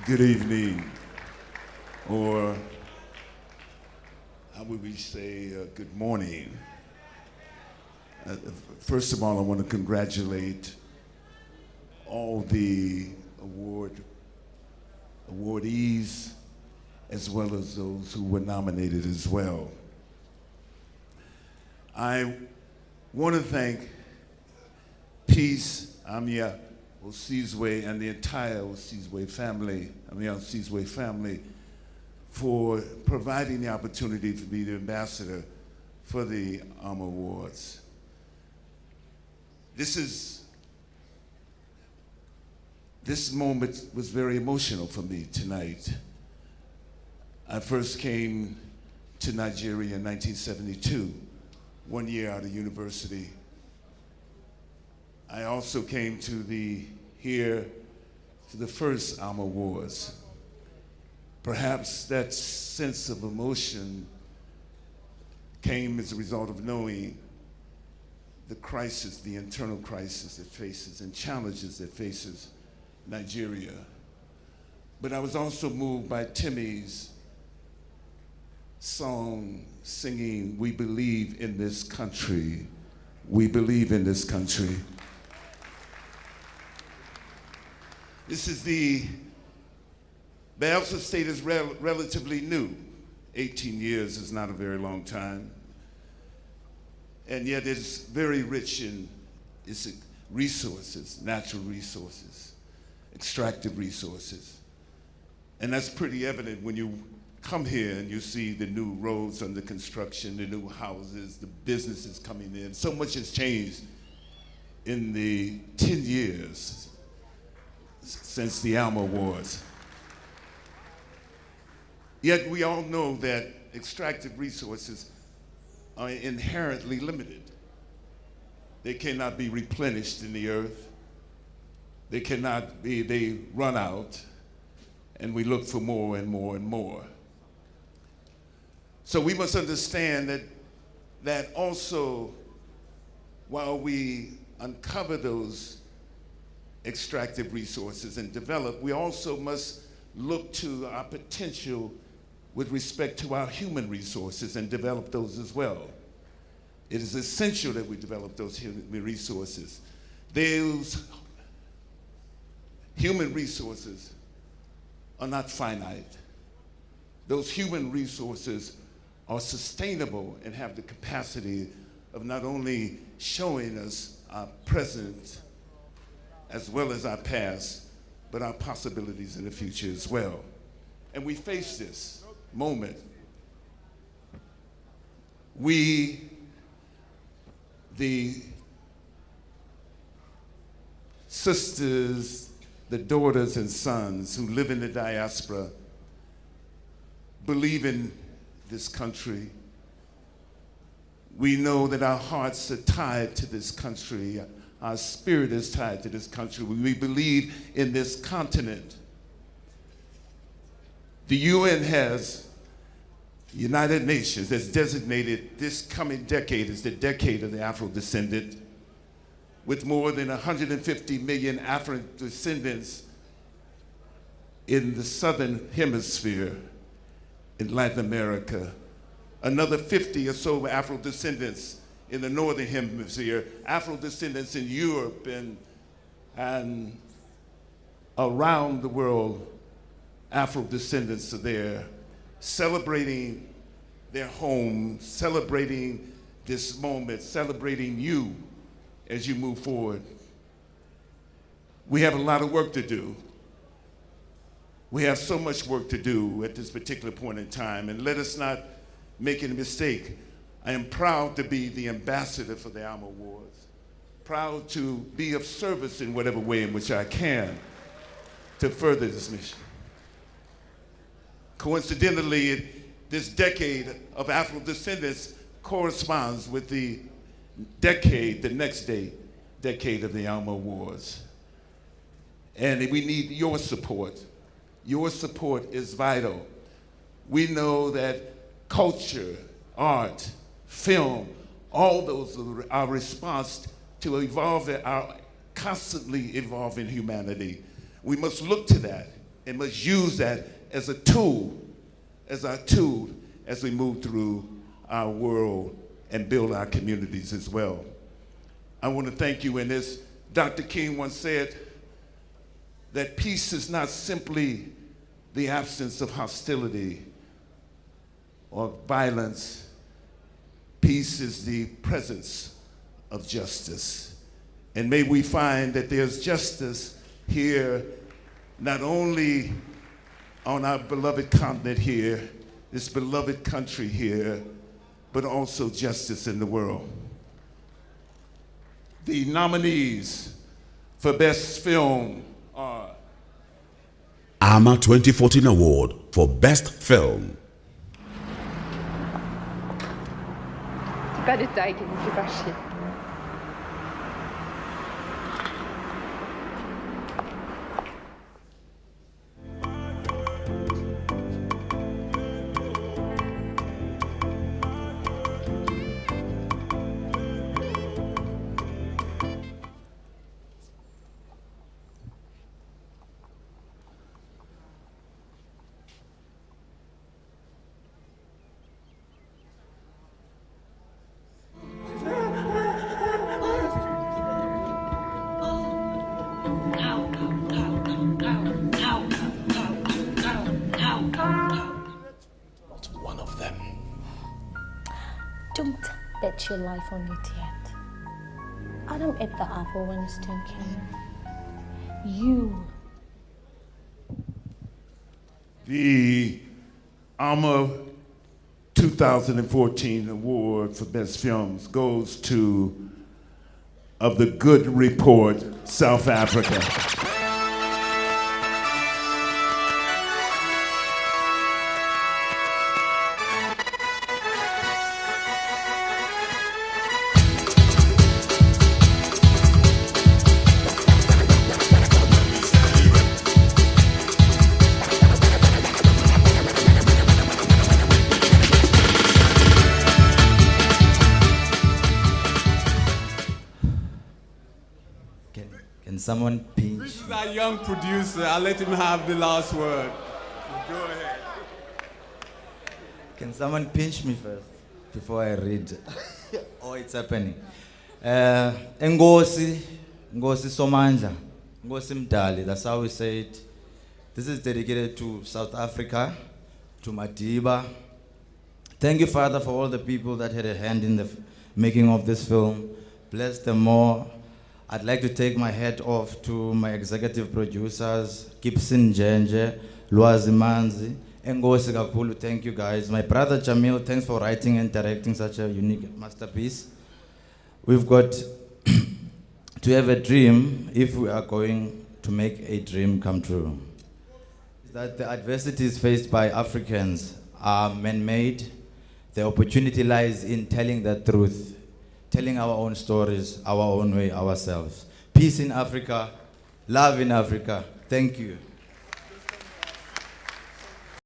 Good evening, or how would we say good morning? First of all, I want to congratulate all the awardees as well as those who were nominated as well. I want to thank Peace, Amia Osizwe, and the entire Osizwe family, Amia Osizwe family, for providing the opportunity to be the ambassador for the AMA Awards. This moment was very emotional for me tonight. I first came to Nigeria in 1972, 1 year out of university. I also came to the first AMA Awards. Perhaps that sense of emotion came as a result of knowing the crisis, the internal crisis it faces and challenges that faces Nigeria. But I was also moved by Timmy's song singing, "We believe in this country. We believe in this country." Bayelsa State is relatively new. 18 years is not a very long time. And yet it's very rich in its resources, natural resources, extractive resources. And that's pretty evident when you come here and you see the new roads under construction, the new houses, the businesses coming in. So much has changed in the 10 years since the ALMA Awards. Yet we all know that extractive resources are inherently limited. They cannot be replenished in the earth. They run out, and we look for more and more and more. So we must understand that also, while we uncover those extractive resources and develop, we also must look to our potential with respect to our human resources and develop those as well. It is essential that we develop those human resources. Those human resources are not finite. Those human resources are sustainable and have the capacity of not only showing us our present as well as our past, but our possibilities in the future as well. And we face this moment. We, the sisters, the daughters and sons who live in the diaspora, believe in this country. We know that our hearts are tied to this country. Our spirit is tied to this country. We believe in this continent. The UN United Nations has designated this coming decade as the decade of the Afro-descendant, with more than 150 million Afro-descendants in the southern hemisphere in Latin America, another 50 or so Afro-descendants in the northern hemisphere, Afro-descendants in Europe and around the world. Afro-descendants are there celebrating their home, celebrating this moment, celebrating you as you move forward. We have a lot of work to do. We have so much work to do at this particular point in time, and let us not make a mistake. I am proud to be the ambassador for the ALMA Awards, proud to be of service in whatever way in which I can to further this mission. Coincidentally, this decade of Afro-descendants corresponds with the next decade of the ALMA Awards. And we need your support. Your support is vital. We know that culture, art, film, all those are our response to evolve our constantly evolving humanity. We must look to that and must use that as a tool, as our tool as we move through our world and build our communities as well. I want to thank you, and as Dr. King once said, that peace is not simply the absence of hostility or violence. Peace is the presence of justice. And may we find that there's justice here, not only on our beloved continent here, this beloved country here, but also justice in the world. The nominees for Best Film are AMA 2014 Award for Best Film. Pas de taille qui vous fait pas chier. Not one of them. Don't bet your life on it yet. Adam ate the apple when the stone came. You. the AMA 2014 award for Best Films goes to Of the Good Report, South Africa. Can someone pinch? This is our young producer. I'll let him have the last word. Go ahead. Can someone pinch me first before I read? Oh, it's happening. Ngosi Somandla, Ngosi Mdali, that's how we say it. This is dedicated to South Africa, to Madiba. Thank you, Father, for all the people that had a hand in the making of this film. Bless them more. I'd like to take my hat off to my executive producers, Gibson Jenje, Lwazi Manzi, Ngosi Kakhulu, thank you guys. My brother Jamil, thanks for writing and directing such a unique masterpiece. We've got to have a dream if we are going to make a dream come true. That the adversities faced by Africans are man-made. The opportunity lies in telling the truth, telling our own stories, our own way, ourselves. Peace in Africa, love in Africa. Thank you.